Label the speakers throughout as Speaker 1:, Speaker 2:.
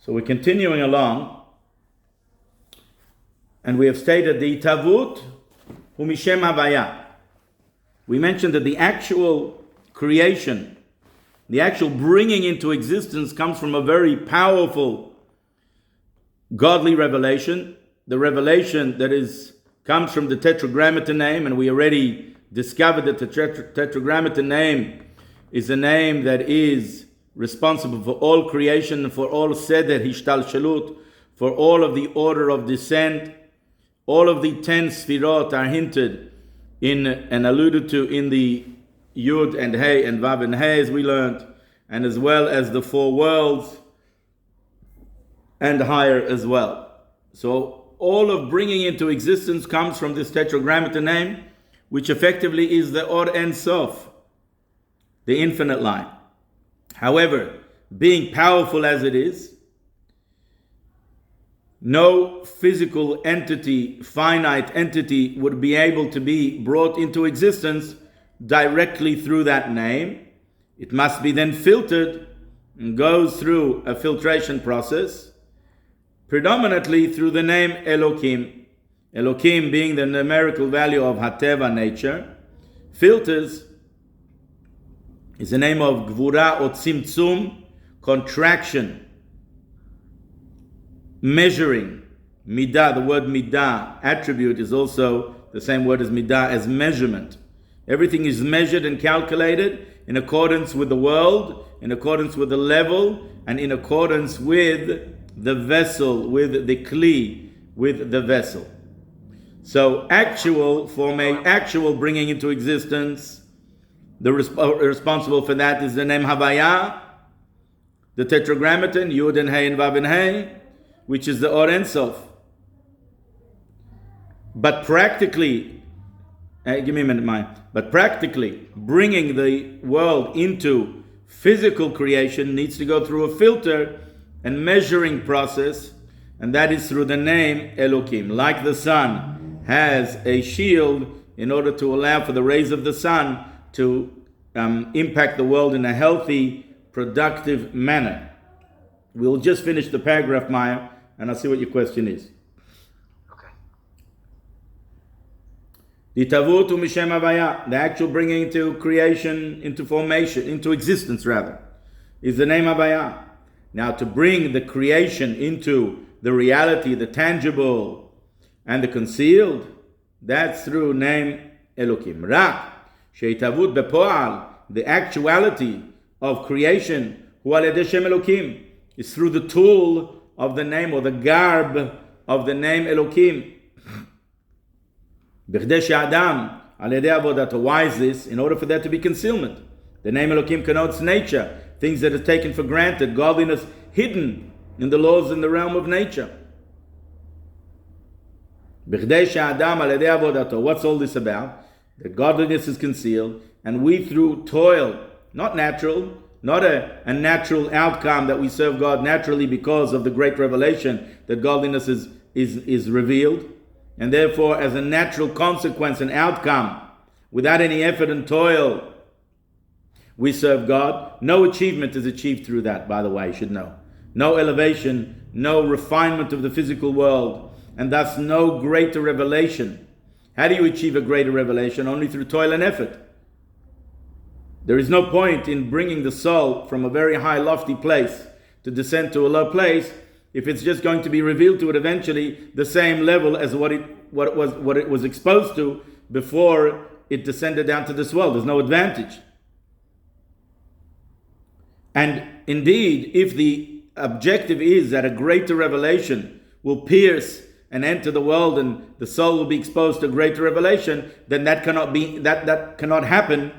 Speaker 1: So we're continuing along, and we have stated the Tavut Umishem Havaya. We mentioned that the actual creation, the actual bringing into existence comes from a very powerful godly revelation. The revelation that comes from the Tetragrammaton name, and we already discovered that the Tetragrammaton name is a name that is responsible for all creation, for all seder hishtalshalut, for all of the order of descent. All of the 10 sfirot are hinted in and alluded to in the Yud and Hey and Vav and Hey, as we learned, and as well as the 4 worlds and higher as well. So all of bringing into existence comes from this Tetragrammaton name, which effectively is the Or Ein Sof, the infinite line. However, being powerful as it is, no physical entity, finite entity, would be able to be brought into existence directly through that name. It must be then filtered and goes through a filtration process, predominantly through the name Elokim. Elokim being the numerical value of Hateva, nature. Filters is the name of Gvura or Tzimtzum, contraction, measuring. Midah, the word midah, attribute, is also the same word as midah, as measurement. Everything is measured and calculated in accordance with the world, in accordance with the level, and in accordance with the vessel, with the kli, with the vessel. So actual bringing into existence, the responsible for that is the name Havaya, the Tetragrammaton, Yud and Hey and Vav and Hey, which is the Or Ein Sof. But practically, give me a minute, Maya. But practically, bringing the world into physical creation needs to go through a filter and measuring process, and that is through the name Elokim. Like the sun has a shield in order to allow for the rays of the sun to impact the world in a healthy, productive manner. We'll just finish the paragraph, Maya, and I'll see what your question is.
Speaker 2: Okay.
Speaker 1: The Tavut Umishem Havaya, the actual bringing into creation, into formation, into existence rather, is the name Havaya. Now, to bring the creation into the reality, the tangible and the concealed, that's through name Elokim. Rak sheitavut bepoal, the actuality of creation, hu al yedei Shem Elokim, is through the tool of the name, or the garb of the name Elokim. B'chdei she'adam al yedei avodato. Why is this? In order for there to be concealment. The name Elokim connotes nature, things that are taken for granted, godliness hidden in the laws in the realm of nature. B'chdei she'adam al yedei avodato. What's all this about? That godliness is concealed, and we through toil, not natural, not a natural outcome that we serve God naturally because of the great revelation that godliness is revealed, and therefore as a natural consequence and outcome, without any effort and toil, we serve God. No achievement is achieved through that, by the way, you should know. No elevation, no refinement of the physical world, and thus no greater revelation. How do you achieve a greater revelation? Only through toil and effort. There is no point in bringing the soul from a very high, lofty place to descend to a low place if it's just going to be revealed to it eventually the same level as what it was exposed to before it descended down to this world. There's no advantage. And indeed, if the objective is that a greater revelation will pierce and enter the world and the soul will be exposed to greater revelation, then that cannot happen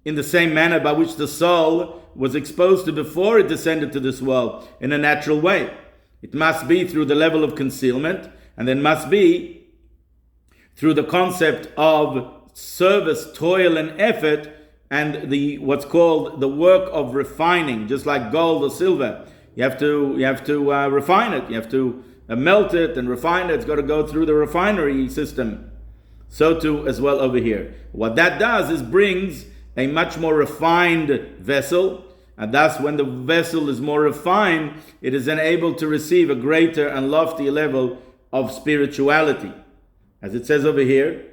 Speaker 1: in the same manner by which the soul was exposed to before it descended to this world, in a natural way. It must be through the level of concealment, and then must be through the concept of service, toil, and effort, and the what's called the work of refining. Just like gold or silver, you have to refine it. You have to melt it and refine it. It's got to go through the refinery system. So too as well over here. What that does is brings a much more refined vessel, And thus, when the vessel is more refined, it is then able to receive a greater and loftier level of spirituality. As it says over here,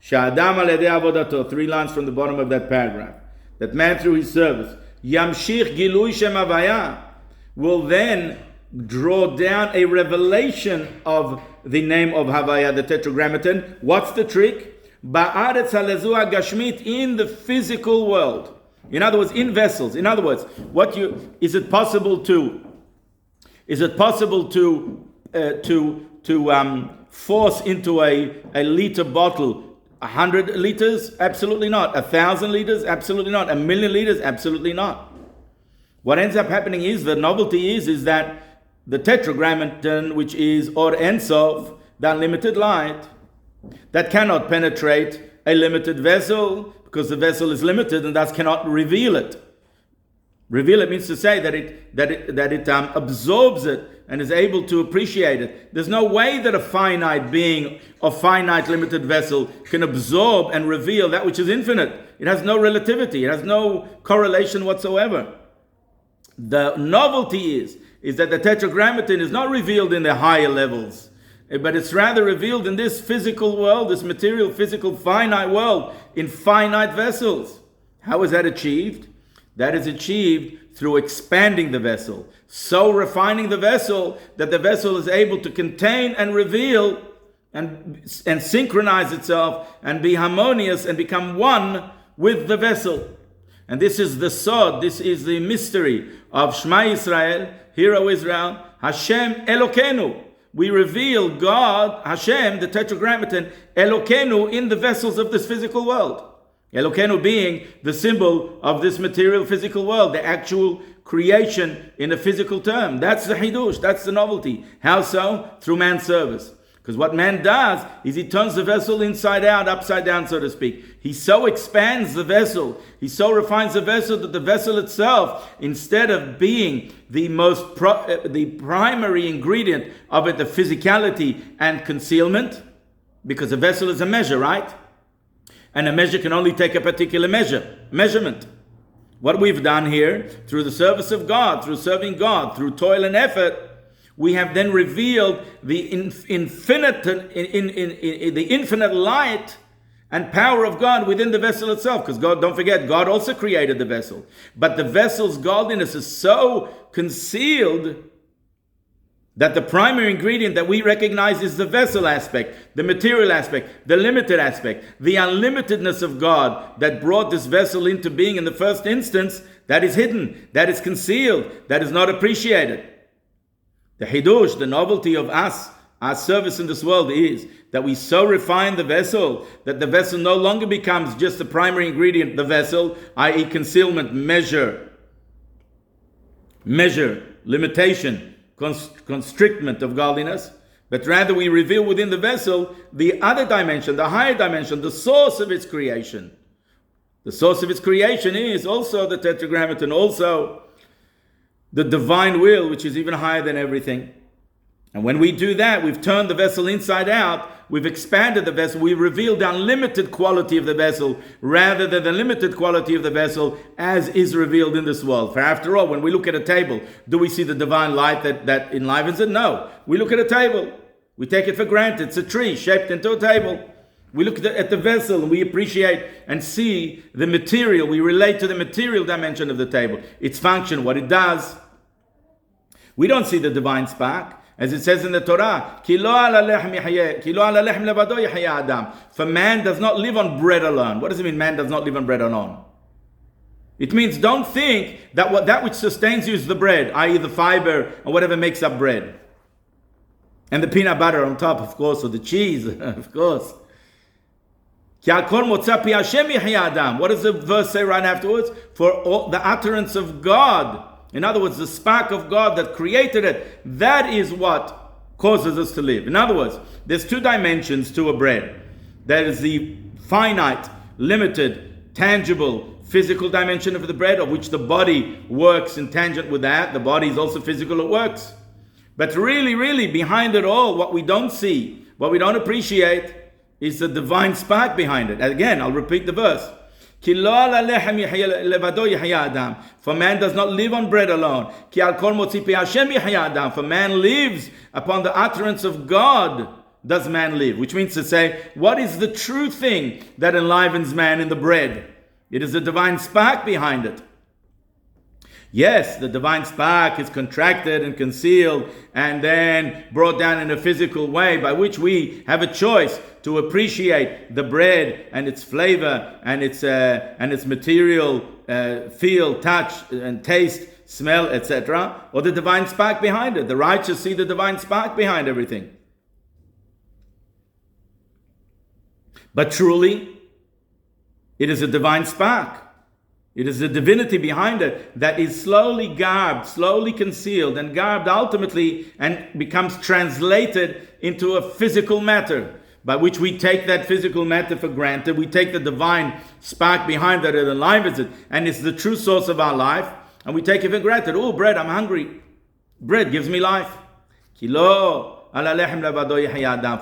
Speaker 1: Sha'adam al-yedei avodato, 3 lines from the bottom of that paragraph, that man through his service, Yamshich gilui shem Havaya, will then draw down a revelation of the name of Havaya, the Tetragrammaton. What's the trick? Ba'aretz halezu hagashmit, in the physical world. In other words, in vessels. In other words, is it possible to force into a liter bottle 100 liters? Absolutely not. 1,000 liters? Absolutely not. 1,000,000 liters? Absolutely not. What ends up happening is, the novelty is that the Tetragrammaton, which is Or Ein Sof, the unlimited light, that cannot penetrate a limited vessel, because the vessel is limited and thus cannot reveal it. Reveal it means to say that it absorbs it and is able to appreciate it. There's no way that a finite being or finite limited vessel can absorb and reveal that which is infinite. It has no relativity. It has no correlation whatsoever. The novelty is that the Tetragrammaton is not revealed in the higher levels, but it's rather revealed in this physical world, this material, physical, finite world, in finite vessels. How is that achieved? That is achieved through expanding the vessel, so refining the vessel that the vessel is able to contain and reveal and synchronize itself and be harmonious and become one with the vessel. And this is the sod, this is the mystery of Shema Yisrael, Hear O Israel, Hashem Elokeinu. We reveal God, Hashem, the Tetragrammaton, Elokeinu, in the vessels of this physical world. Elokeinu being the symbol of this material physical world, the actual creation in a physical term. That's the Hidush, that's the novelty. How so? Through man's service. Because what man does is he turns the vessel inside out, upside down, so to speak. He so expands the vessel, he so refines the vessel that the vessel itself, instead of being the the primary ingredient of it, the physicality and concealment, because a vessel is a measure, right? And a measure can only take a particular measurement. What we've done here, through the service of God, through serving God, through toil and effort, we have then revealed the infinite light and power of God within the vessel itself. Because God, don't forget, God also created the vessel. But the vessel's godliness is so concealed that the primary ingredient that we recognize is the vessel aspect, the material aspect, the limited aspect, the unlimitedness of God that brought this vessel into being in the first instance. That is hidden, that is concealed, that is not appreciated. The Hidush, the novelty of us, our service in this world, is that we so refine the vessel that the vessel no longer becomes just the primary ingredient, the vessel, i.e. concealment, measure, limitation, constrictment of godliness, but rather we reveal within the vessel the other dimension, the higher dimension, the source of its creation. The source of its creation is also the Tetragrammaton, also the divine will, which is even higher than everything. And when we do that, we've turned the vessel inside out, we've expanded the vessel, we've revealed the unlimited quality of the vessel rather than the limited quality of the vessel as is revealed in this world. For after all, when we look at a table, do we see the divine light that enlivens it? No. We look at a table. We take it for granted. It's a tree shaped into a table. We look at the vessel and we appreciate and see the material. We relate to the material dimension of the table, its function, what it does. We don't see the divine spark. As it says in the Torah, for man does not live on bread alone. What does it mean, man does not live on bread alone? It means don't think that that which sustains you is the bread, i.e. the fiber or whatever makes up bread. And the peanut butter on top, of course, or the cheese, of course. What does the verse say right afterwards? For all the utterance of God, in other words, the spark of God that created it, that is what causes us to live. In other words, there's two dimensions to a bread. There is the finite, limited, tangible, physical dimension of the bread, of which the body works in tangent with that. The body is also physical, it works. But really, behind it all, what we don't see, what we don't appreciate, is the divine spark behind it. Again, I'll repeat the verse. For man does not live on bread alone. For man lives upon the utterance of God. Does man live? Which means to say, what is the true thing that enlivens man in the bread? It is the divine spark behind it. Yes, the divine spark is contracted and concealed and then brought down in a physical way by which we have a choice to appreciate the bread and its flavor and its material feel, touch and taste, smell, etc. Or the divine spark behind it. The righteous see the divine spark behind everything. But truly, it is a divine spark. It is the divinity behind it that is slowly garbed, slowly concealed, and garbed ultimately and becomes translated into a physical matter, by which we take that physical matter for granted. We take the divine spark behind that, it enlivens it, and it's the true source of our life, and we take it for granted. Oh, bread, I'm hungry. Bread gives me life. For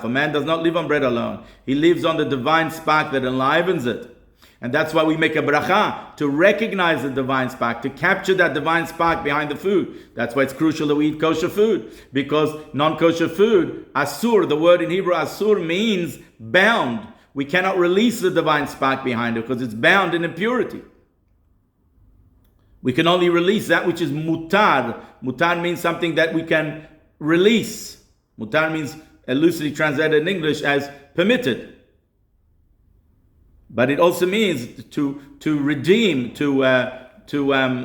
Speaker 1: man does not live on bread alone. He lives on the divine spark that enlivens it. And that's why we make a bracha, to recognize the divine spark, to capture that divine spark behind the food. That's why it's crucial that we eat kosher food, because non-kosher food, asur, the word in Hebrew asur means bound. We cannot release the divine spark behind it because it's bound in impurity. We can only release that which is mutar. Mutar means something that we can release. Mutar means loosely translated in English as permitted. But it also means to redeem, to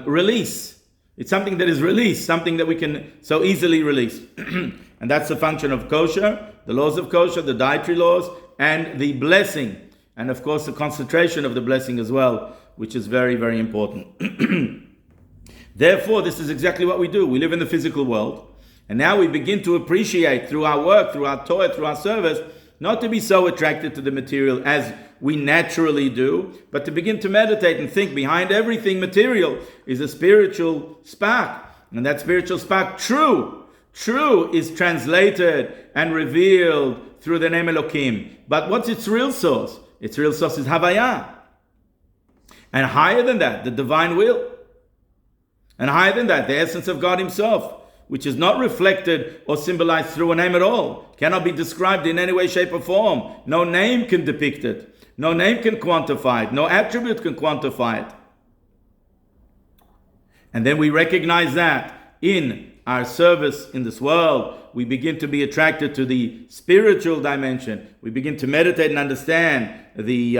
Speaker 1: release. It's something that is released, something that we can so easily release. And that's the function of kosher, the laws of kosher, the dietary laws, and the blessing. And of course the concentration of the blessing as well, which is very, very important. Therefore, this is exactly what we do. We live in the physical world. And now we begin to appreciate through our work, through our Torah, through our service, not to be so attracted to the material as we naturally do, but to begin to meditate and think behind everything material is a spiritual spark. And that spiritual spark, true, is translated and revealed through the name Elohim. But what's its real source? Its real source is Havaya. And higher than that, the divine will. And higher than that, the essence of God Himself, which is not reflected or symbolized through a name at all, cannot be described in any way, shape, or form. No name can depict it. No name can quantify it. No attribute can quantify it. And then we recognize that in our service in this world, we begin to be attracted to the spiritual dimension. We begin to meditate and understand the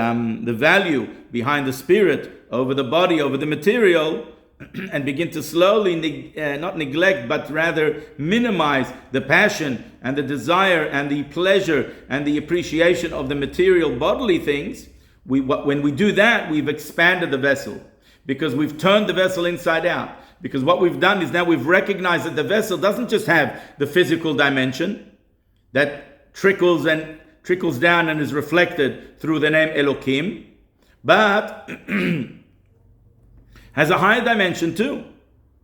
Speaker 1: value behind the spirit over the body, over the material, and begin to slowly, not neglect, but rather minimize the passion and the desire and the pleasure and the appreciation of the material bodily things. When we do that, we've expanded the vessel, because we've turned the vessel inside out. Because what we've done is now we've recognized that the vessel doesn't just have the physical dimension that trickles down and is reflected through the name Elohim, but has a higher dimension too,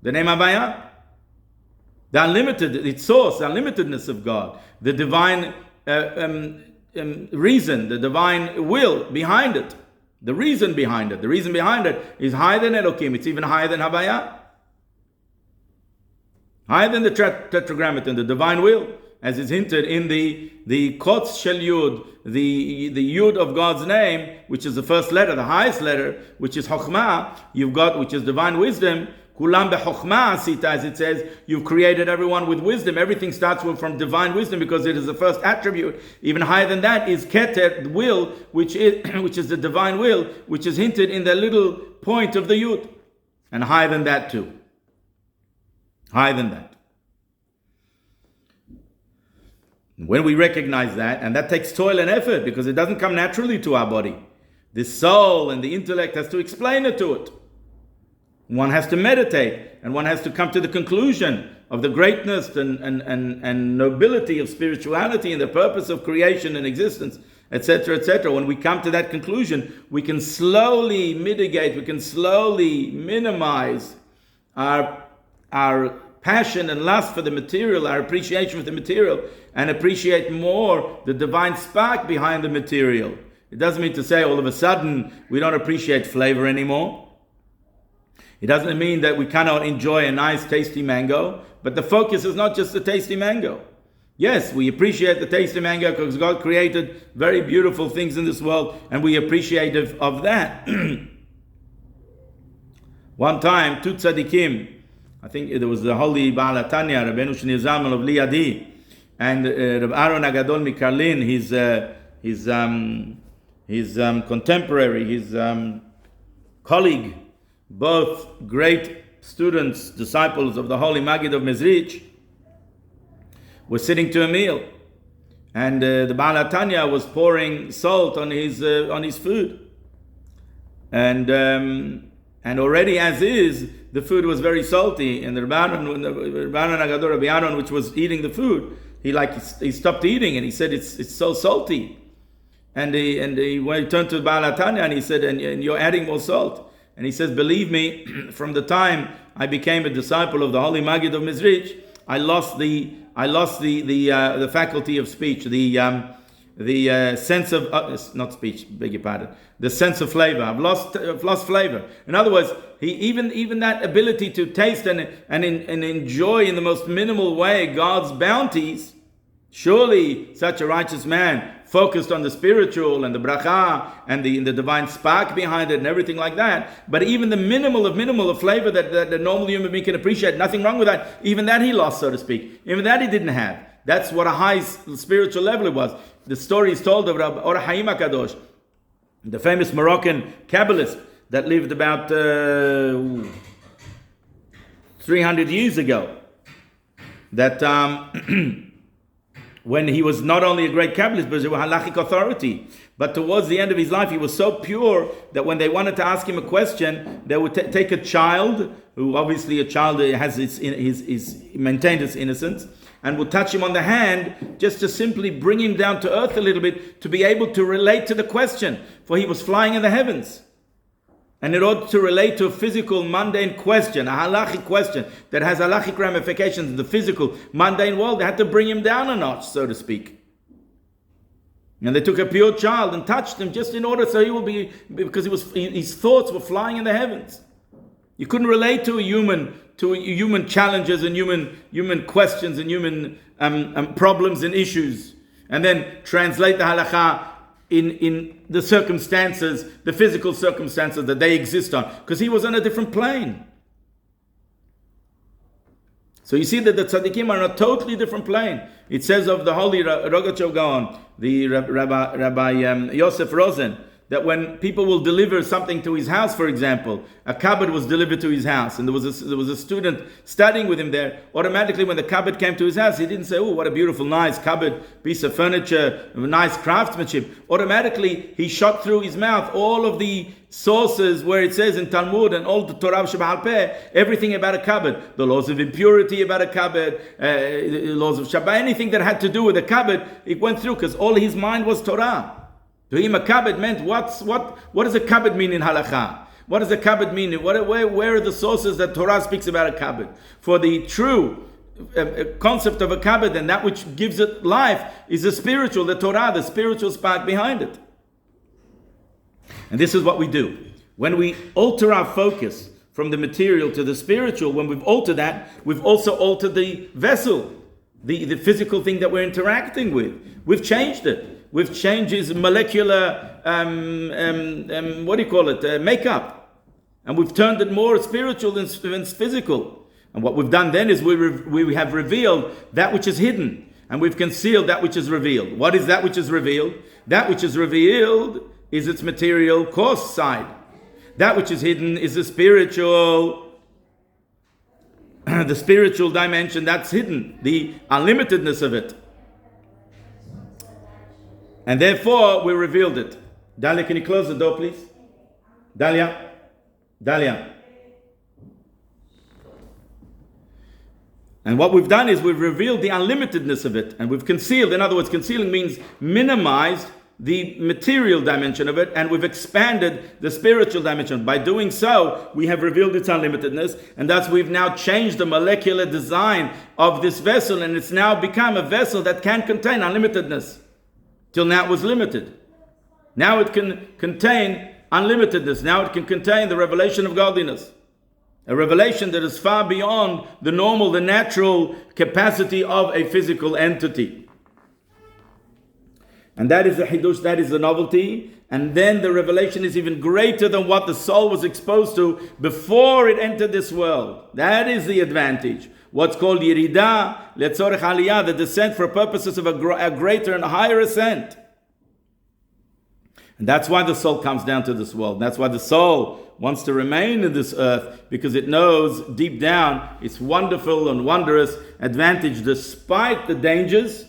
Speaker 1: the name Havaya, the unlimited, its source, the unlimitedness of God, the divine reason, the divine will behind it, the reason behind it. The reason behind it is higher than Elohim. It's even higher than Havaya, higher than the tetragrammaton, the divine will, as is hinted in the Kotz Shel Yud, the Yud of God's name, which is the first letter, the highest letter, which is Chokhmah, you've got, which is divine wisdom. Kulam bechokhmah asita, as it says, you've created everyone with wisdom. Everything starts from divine wisdom because it is the first attribute. Even higher than that is Keter, will, which is the divine will, which is hinted in the little point of the Yud. And higher than that too. Higher than that. When we recognize that, and that takes toil and effort because it doesn't come naturally to our body. The soul and the intellect has to explain it to it. One has to meditate, and one has to come to the conclusion of the greatness and nobility of spirituality and the purpose of creation and existence, etc., etc. When we come to that conclusion, we can slowly mitigate, we can slowly minimize our passion and lust for the material, our appreciation for the material, and appreciate more the divine spark behind the material. It doesn't mean to say all of a sudden we don't appreciate flavor anymore. It doesn't mean that we cannot enjoy a nice tasty mango, but the focus is not just the tasty mango. Yes, we appreciate the tasty mango because God created very beautiful things in this world, and we appreciate of that. One time, two tzaddikim, I think it was the holy Baal HaTanya, Rabbeinu Shneur Zalman of Liadi, and Reb Aaron Agadol Mikarlin, his contemporary, his colleague, both great students, disciples of the holy Maggid of Mezrich, were sitting to a meal, and the Baal HaTanya was pouring salt on his food, and already as is, the food was very salty, and the Rabbanon Agadol Rabbi Aaron, which was eating the food, he stopped eating, and he said it's so salty, and he turned to Baal HaTanya and he said, and you're adding more salt. And he says, believe me, from the time I became a disciple of the holy Maggid of Mezrich, I lost the faculty of speech, the sense of not speech, beg your pardon, the sense of flavor. I've lost flavor. In other words, he even that ability to taste and enjoy in the most minimal way God's bounties. Surely such a righteous man, focused on the spiritual and the bracha and the divine spark behind it and everything like that. But even the minimal of flavor that the normal human being can appreciate, nothing wrong with that. Even that he lost, so to speak. Even that he didn't have. That's what a high spiritual level it was. The story is told of Rabbi Or Haim HaKadosh, the famous Moroccan Kabbalist that lived about 300 years ago. That when he was not only a great Kabbalist, but he was a halachic authority. But towards the end of his life, he was so pure that when they wanted to ask him a question, they would take a child, who obviously a child has maintained his innocence, and would touch him on the hand just to simply bring him down to earth a little bit, to be able to relate to the question, for he was flying in the heavens. And in order to relate to a physical, mundane question, a halachic question that has halachic ramifications in the physical, mundane world, they had to bring him down a notch, so to speak. And they took a pure child and touched him just in order so he will be, because his thoughts were flying in the heavens. You couldn't relate to human challenges and human questions and human problems and issues, and then translate the halakha in the circumstances, the physical circumstances that they exist on, because he was on a different plane. So you see that the tzaddikim are on a totally different plane. It says of the holy Rogachev Gaon, the Rabbi Yosef Rosen, that when people will deliver something to his house, for example, a kabbat was delivered to his house, and there was a student studying with him there. Automatically, when the kabbat came to his house, he didn't say, "Oh, what a beautiful, nice kabbat, piece of furniture, nice craftsmanship." Automatically, he shot through his mouth all of the sources where it says in Talmud and all the Torah Sheba'al Peh, everything about a kabbat, the laws of impurity about a kabbat, the laws of Shabbat, anything that had to do with a kabbat, it went through because all his mind was Torah. To him, a kabbat meant what does a kabbat mean in halakha? What does a kabbat mean? Where are the sources that Torah speaks about a kabbat? For the true concept of a kabbat and that which gives it life is the spiritual, the Torah, the spiritual spark behind it. And this is what we do. When we alter our focus from the material to the spiritual, when we've altered that, we've also altered the vessel, the physical thing that we're interacting with. We've changed it. We've changed his molecular, makeup. And we've turned it more spiritual than physical. And what we've done then is we have revealed that which is hidden. And we've concealed that which is revealed. What is that which is revealed? That which is revealed is its material coarse side. That which is hidden is the spiritual dimension that's hidden, the unlimitedness of it. And therefore, we revealed it. Dalia, can you close the door, please? Dalia. And what we've done is we've revealed the unlimitedness of it. And we've concealed. In other words, concealing means minimized the material dimension of it, and we've expanded the spiritual dimension. By doing so, we have revealed its unlimitedness, and thus we've now changed the molecular design of this vessel, and it's now become a vessel that can contain unlimitedness. Till now it was limited. Now it can contain unlimitedness. Now it can contain the revelation of godliness. A revelation that is far beyond the normal, the natural capacity of a physical entity. And that is the hidush, that is the novelty. And then the revelation is even greater than what the soul was exposed to before it entered this world. That is the advantage. What's called yirida letzorech aliyah, the descent for purposes of a greater and higher ascent. And that's why the soul comes down to this world. That's why the soul wants to remain in this earth, because it knows deep down its wonderful and wondrous advantage despite the dangers,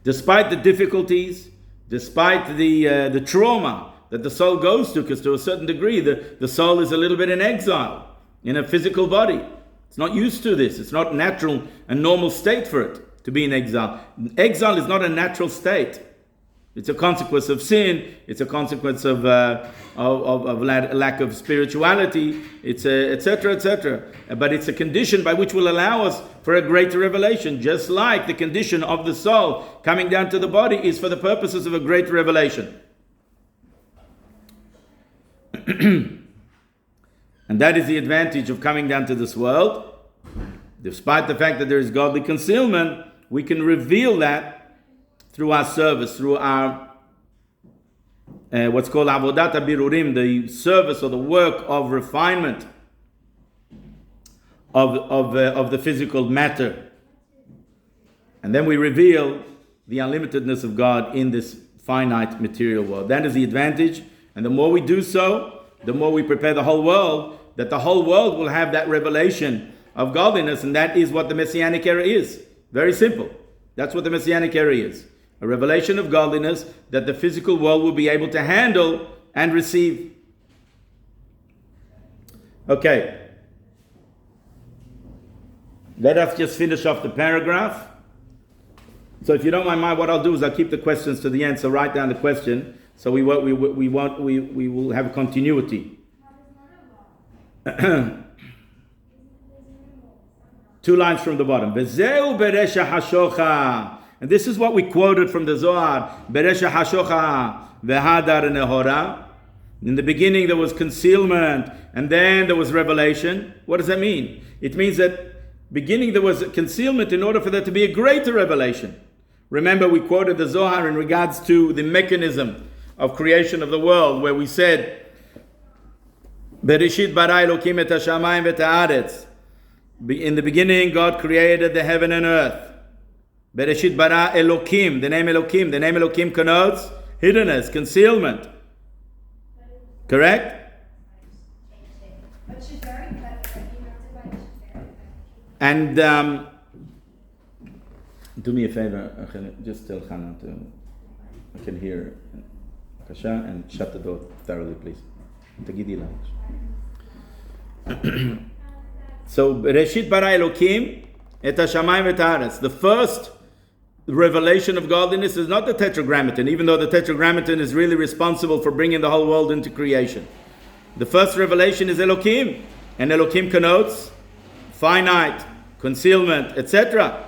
Speaker 1: despite the difficulties, despite the trauma that the soul goes to, because to a certain degree the soul is a little bit in exile in a physical body. It's not used to this. It's not natural and normal state for it to be in exile. Exile is not a natural state. It's a consequence of sin. It's a consequence of lack of spirituality. It's etc., etc. But it's a condition by which will allow us for a greater revelation. Just like the condition of the soul coming down to the body is for the purposes of a greater revelation. And that is the advantage of coming down to this world. Despite the fact that there is godly concealment, we can reveal that through our service, through our what's called avodat birurim, the service or the work of refinement of the physical matter. And then we reveal the unlimitedness of God in this finite material world. That is the advantage. And the more we do so, the more we prepare the whole world, that the whole world will have that revelation of godliness. And that is what the Messianic era is. Very simple. That's what the Messianic era is. A revelation of godliness that the physical world will be able to handle and receive. Okay. Let us just finish off the paragraph. So if you don't mind, what I'll do is I'll keep the questions to the end. So write down the question. So we will have continuity. 2 lines from the bottom. V'zeu beresha hashocha. And this is what we quoted from the Zohar. Beresha hashocha v'hadar nehora. In the beginning there was concealment, and then there was revelation. What does that mean? It means that beginning there was concealment in order for there to be a greater revelation. Remember, we quoted the Zohar in regards to the mechanism of creation of the world, where we said, Bereshit bara Elokim et hashamayim v'et haaretz. In the beginning, God created the heaven and earth. Bereshit bara Elokim, the name Elokim connotes hiddenness, concealment. Correct? And do me a favor, just tell Hannah I can hear Kasha, and shut the door thoroughly, please. So, Bereshit bara Elokim et hashamayim v'et haaretz. The first revelation of godliness is not the tetragrammaton, even though the tetragrammaton is really responsible for bringing the whole world into creation. The first revelation is Elokim, and Elokim connotes finite, concealment, etc.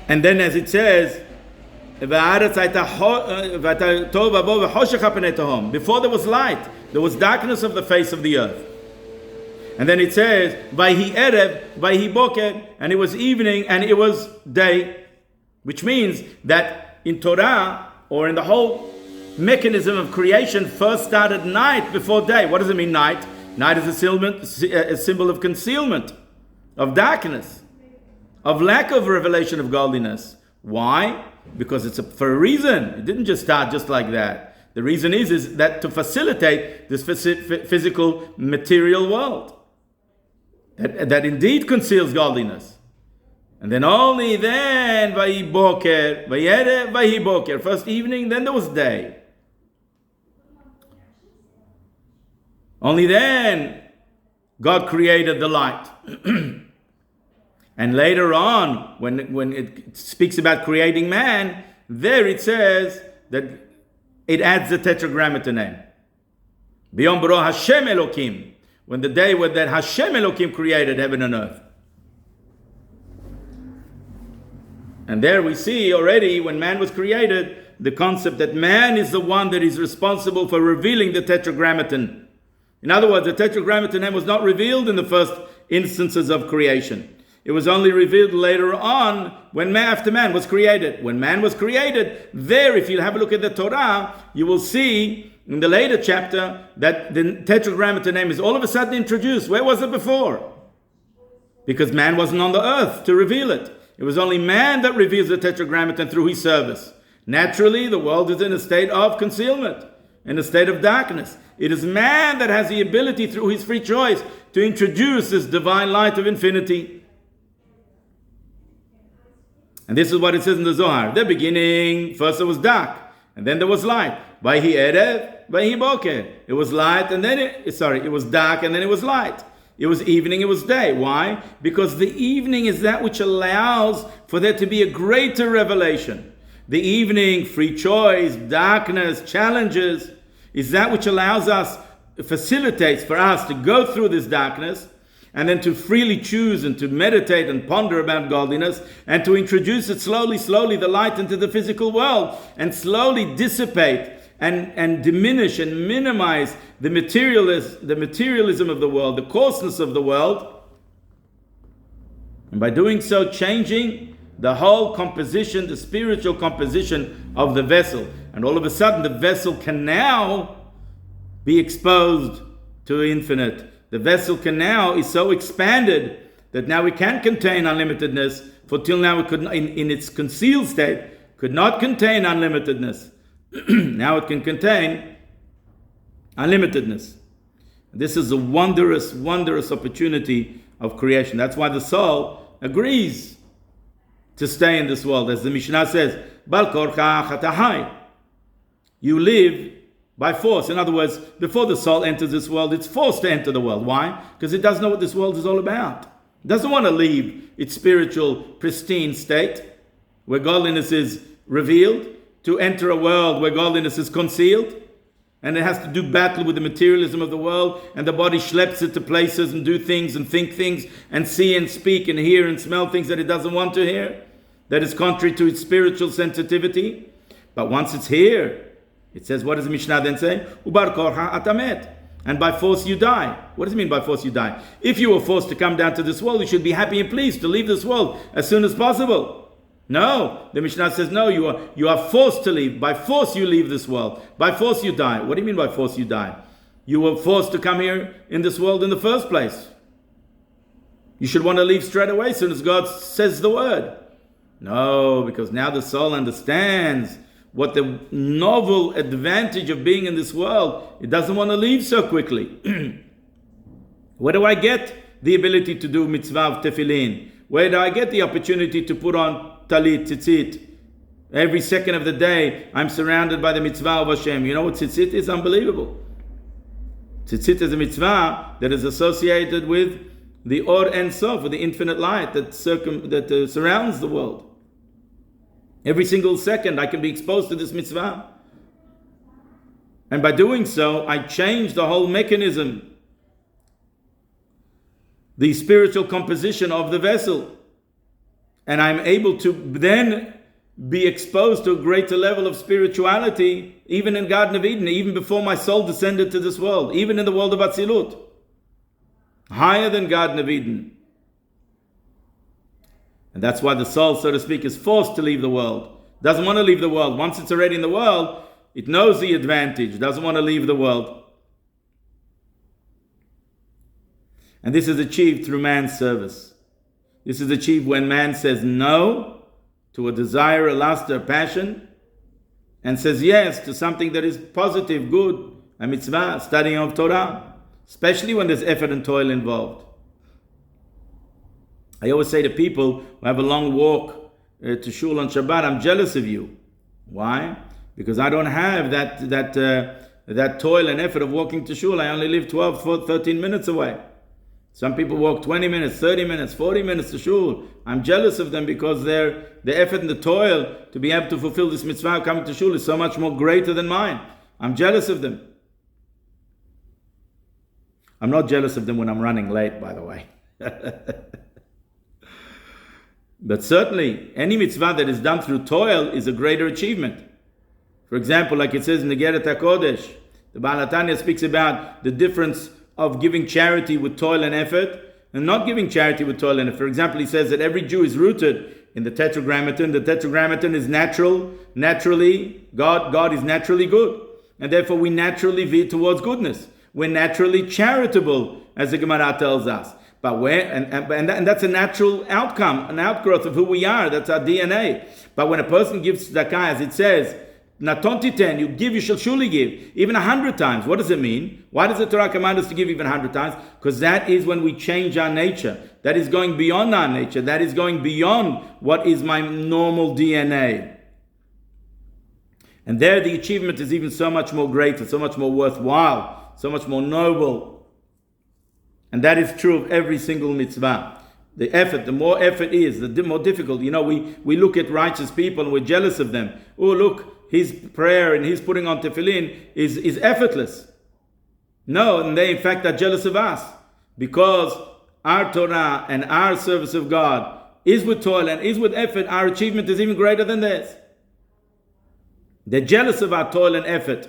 Speaker 1: And then, as it says, before there was light, there was darkness of the face of the earth. And then it says, Vayhi erev, Vayhi boker, and it was evening and it was day. Which means that in Torah, or in the whole mechanism of creation, first started night before day. What does it mean, night? Night is a symbol of concealment, of darkness, of lack of revelation of godliness. Why? Because it's for a reason. It didn't just start just like that. The reason is that to facilitate this physical material world that indeed conceals godliness. And then only then, Vayhi boker, Vayere, Vayhi boker. First evening, then there was day. Only then God created the light. And later on, when it speaks about creating man, there it says that it adds the tetragrammaton name. B'yom baro Hashem Elokim, when the day when that Hashem Elokim created heaven and earth. And there we see already, when man was created, the concept that man is the one that is responsible for revealing the tetragrammaton. In other words, the tetragrammaton name was not revealed in the first instances of creation. It was only revealed later on when after man was created. When man was created, there, if you have a look at the Torah, you will see in the later chapter that the tetragrammaton name is all of a sudden introduced. Where was it before? Because man wasn't on the earth to reveal it. It was only man that reveals the tetragrammaton through his service. Naturally, the world is in a state of concealment, in a state of darkness. It is man that has the ability through his free choice to introduce this divine light of infinity. And this is what it says in the Zohar. The beginning, first it was dark, and then there was light. Vayhi erev, vayhi boker. It was light, and then it was dark, and then it was light. It was evening, it was day. Why? Because the evening is that which allows for there to be a greater revelation. The evening, free choice, darkness, challenges, is that which allows us, facilitates for us to go through this darkness and then to freely choose and to meditate and ponder about godliness and to introduce it slowly, the light into the physical world and slowly dissipate and diminish and minimize the materialism of the world, the coarseness of the world. And by doing so, changing the whole composition, the spiritual composition of the vessel. And all of a sudden, the vessel can now be exposed to infinite. The vessel can now is so expanded that now it can contain unlimitedness. For till now, it could, in its concealed state, could not contain unlimitedness. Now it can contain unlimitedness. This is a wondrous, wondrous opportunity of creation. That's why the soul agrees to stay in this world. As the Mishnah says, Bal korcha chatahai. You live by force. In other words, before the soul enters this world, it's forced to enter the world. Why? Because it doesn't know what this world is all about. It doesn't want to leave its spiritual, pristine state, where godliness is revealed, to enter a world where godliness is concealed, and it has to do battle with the materialism of the world, and the body schleps it to places and do things and think things and see and speak and hear and smell things that it doesn't want to hear, that is contrary to its spiritual sensitivity. But once it's here, it says, what does the Mishnah then say? Ubar korha atamet. And by force you die. What does it mean by force you die? If you were forced to come down to this world, you should be happy and pleased to leave this world as soon as possible. No, the Mishnah says, no, you are forced to leave. By force you leave this world. By force you die. What do you mean by force you die? You were forced to come here in this world in the first place. You should want to leave straight away as soon as God says the word. No, because now the soul understands what the novel advantage of being in this world. It doesn't want to leave so quickly. Where do I get the ability to do mitzvah of tefillin? Where do I get the opportunity to put on talit, tzitzit? Every second of the day, I'm surrounded by the mitzvah of Hashem. You know what tzitzit is? Unbelievable. Tzitzit is a mitzvah that is associated with the Or Ein Sof, with the infinite light that surrounds the world. Every single second, I can be exposed to this mitzvah. And by doing so, I change the whole mechanism, the spiritual composition of the vessel. And I'm able to then be exposed to a greater level of spirituality, even in Garden of Eden, even before my soul descended to this world, even in the world of Atzilut. Higher than Garden of Eden. And that's why the soul, so to speak, is forced to leave the world. Doesn't want to leave the world. Once it's already in the world, it knows the advantage. Doesn't want to leave the world. And this is achieved through man's service. This is achieved when man says no to a desire, a lust, a passion, and says yes to something that is positive, good, a mitzvah, studying of Torah, especially when there's effort and toil involved. I always say to people who have a long walk to shul on Shabbat, I'm jealous of you. Why? Because I don't have that toil and effort of walking to shul. I only live 12, 13 minutes away. Some people walk 20 minutes, 30 minutes, 40 minutes to shul. I'm jealous of them because the effort and the toil to be able to fulfill this mitzvah of coming to shul is so much more greater than mine. I'm jealous of them. I'm not jealous of them when I'm running late, by the way. But certainly, any mitzvah that is done through toil is a greater achievement. For example, like it says in the Geret HaKodesh, the Baal HaTanya speaks about the difference of giving charity with toil and effort and not giving charity with toil and effort. For example, he says that every Jew is rooted in the Tetragrammaton. The Tetragrammaton is naturally, God is naturally good. And therefore we naturally veer towards goodness. We're naturally charitable, as the Gemara tells us. But and that's a natural outcome, an outgrowth of who we are. That's our DNA. But when a person gives tzedakah, as it says, Natontiten, you give, you shall surely give, even 100 times. What does it mean? Why does the Torah command us to give even 100 times? Because that is when we change our nature. That is going beyond our nature. That is going beyond what is my normal DNA. And there the achievement is even so much more greater, so much more worthwhile, so much more noble. And that is true of every single mitzvah. The effort, the more effort is, the more difficult. We look at righteous people and we're jealous of them. Oh, look, his prayer and his putting on tefillin is effortless. No, and they in fact are jealous of us because our Torah and our service of God is with toil and is with effort. Our achievement is even greater than theirs. They're jealous of our toil and effort.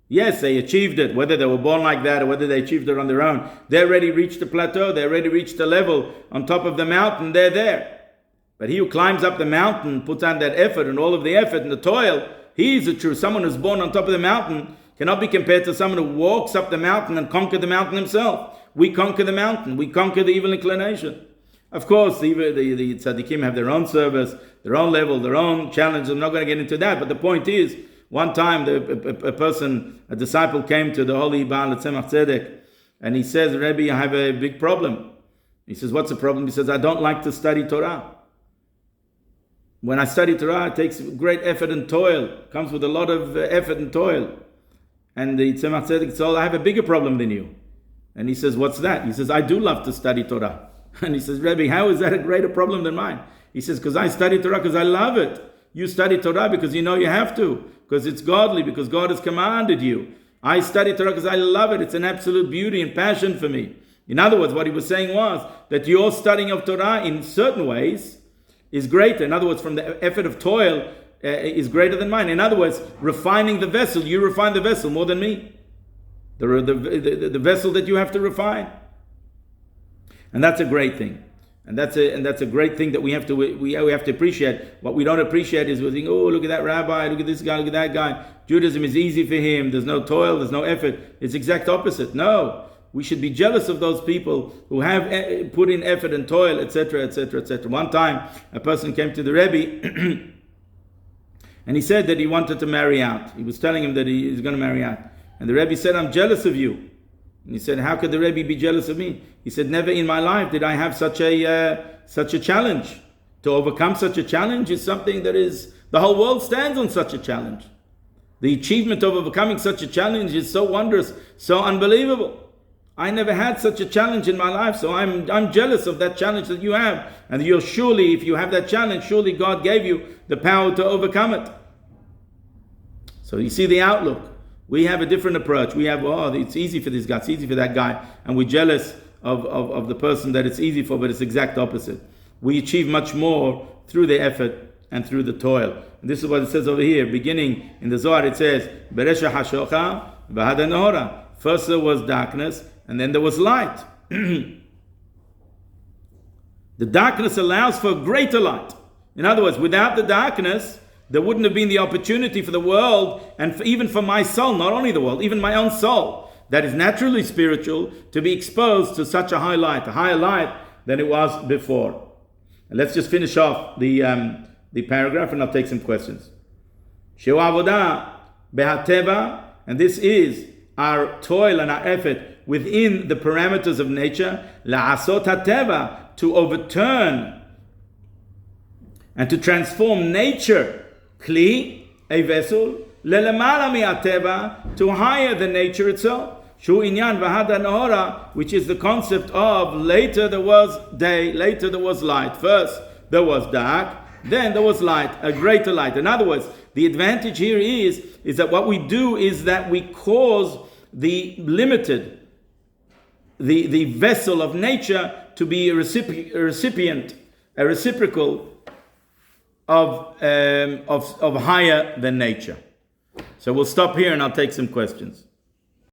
Speaker 1: Yes, they achieved it, whether they were born like that or whether they achieved it on their own. They already reached the plateau. They already reached the level on top of the mountain. They're there. But he who climbs up the mountain, puts on that effort and all of the effort and the toil, he is a true. Someone who's born on top of the mountain cannot be compared to someone who walks up the mountain and conquered the mountain himself. We conquer the mountain. We conquer the evil inclination. Of course, the tzaddikim have their own service, their own level, their own challenge. I'm not going to get into that. But the point is, one time a disciple came to the holy Baal Tzemach Tzedek and he says, Rebbe, I have a big problem. He says, what's the problem? He says, I don't like to study Torah. When I study Torah, it takes great effort and toil. It comes with a lot of effort and toil. And the Tzemach Tzedek says, I have a bigger problem than you. And he says, what's that? He says, I do love to study Torah. And he says, Rebbe, how is that a greater problem than mine? He says, because I study Torah because I love it. You study Torah because you know you have to, because it's godly, because God has commanded you. I study Torah because I love it. It's an absolute beauty and passion for me. In other words, what he was saying was that your studying of Torah in certain ways is greater. In other words, from the effort of toil is greater than mine. In other words, refining the vessel, you refine the vessel more than me. The vessel that you have to refine. And that's a great thing. And that's a great thing that we have to appreciate. What we don't appreciate is we think, oh, look at that rabbi, look at this guy, look at that guy. Judaism is easy for him. There's no toil, there's no effort. It's exact opposite. No, we should be jealous of those people who have put in effort and toil, etc., etc., etc. One time, a person came to the Rebbe and he said that he wanted to marry out. He was telling him that he is going to marry out. And the Rebbe said, I'm jealous of you. And he said, how could the Rebbe be jealous of me? He said, never in my life did I have such a challenge. To overcome such a challenge is something that is, the whole world stands on such a challenge. The achievement of overcoming such a challenge is so wondrous, so unbelievable. I never had such a challenge in my life, so I'm jealous of that challenge that you have. And you're surely, if you have that challenge, surely God gave you the power to overcome it. So you see the outlook. We have a different approach. We have, it's easy for this guy, it's easy for that guy. And we're jealous of the person that it's easy for, but it's the exact opposite. We achieve much more through the effort and through the toil. And this is what it says over here. Beginning in the Zohar, it says, Beresha hashocha v'hada nehora. First there was darkness, and then there was light. The darkness allows for greater light. In other words, without the darkness, there wouldn't have been the opportunity for the world and even for my soul, not only the world, even my own soul, that is naturally spiritual, to be exposed to such a higher light than it was before. And let's just finish off the paragraph and I'll take some questions. Sheu avodah behateva, and this is our toil and our effort within the parameters of nature, la'asot hateva, to overturn and to transform nature, kli, a vessel, lelemala mi'ateva, to higher than nature itself. Shu inyan v'hada nehora, which is the concept of later there was day, later there was light. First there was dark, then there was light, a greater light. In other words, the advantage here is that what we do is that we cause the limited, the vessel of nature to be a recipient a reciprocal of higher than nature. So we'll stop here and I'll take some questions.